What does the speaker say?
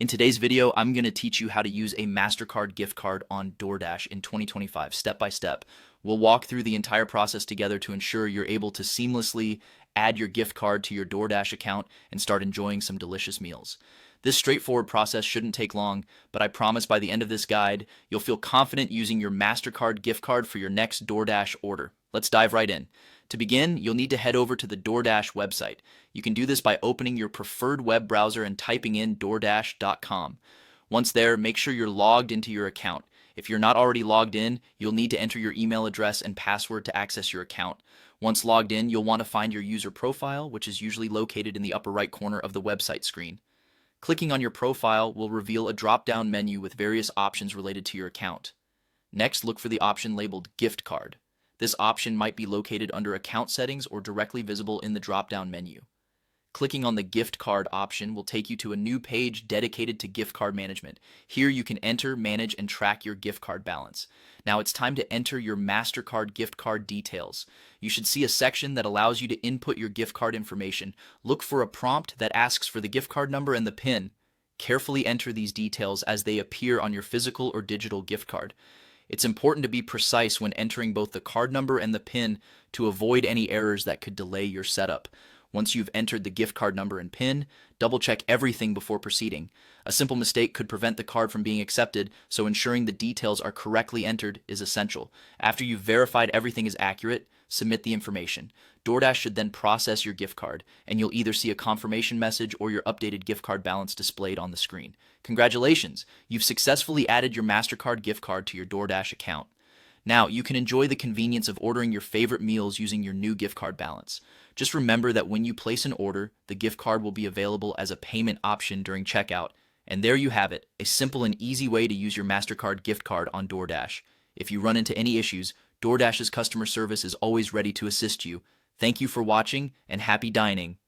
In today's video, I'm going to teach you how to use a Mastercard gift card on DoorDash in 2025, step by step. We'll walk through the entire process together to ensure you're able to seamlessly add your gift card to your DoorDash account and start enjoying some delicious meals. This straightforward process shouldn't take long, but I promise by the end of this guide, you'll feel confident using your Mastercard gift card for your next DoorDash order. Let's dive right in. To begin, you'll need to head over to the DoorDash website. You can do this by opening your preferred web browser and typing in DoorDash.com. Once there, make sure you're logged into your account. If you're not already logged in, you'll need to enter your email address and password to access your account. Once logged in, you'll want to find your user profile, which is usually located in the upper right corner of the website screen. Clicking on your profile will reveal a drop-down menu with various options related to your account. Next, look for the option labeled Gift Card. This option might be located under Account Settings or directly visible in the drop-down menu. Clicking on the Gift Card option will take you to a new page dedicated to gift card management. Here you can enter, manage, and track your gift card balance. Now it's time to enter your Mastercard gift card details. You should see a section that allows you to input your gift card information. Look for a prompt that asks for the gift card number and the PIN. Carefully enter these details as they appear on your physical or digital gift card. It's important to be precise when entering both the card number and the PIN to avoid any errors that could delay your setup. Once you've entered the gift card number and PIN, double-check everything before proceeding. A simple mistake could prevent the card from being accepted, so ensuring the details are correctly entered is essential. After you've verified everything is accurate, submit the information. DoorDash should then process your gift card, and you'll either see a confirmation message or your updated gift card balance displayed on the screen. Congratulations! You've successfully added your Mastercard gift card to your DoorDash account. Now, you can enjoy the convenience of ordering your favorite meals using your new gift card balance. Just remember that when you place an order, the gift card will be available as a payment option during checkout. And there you have it, a simple and easy way to use your Mastercard gift card on DoorDash. If you run into any issues, DoorDash's customer service is always ready to assist you. Thank you for watching, and happy dining.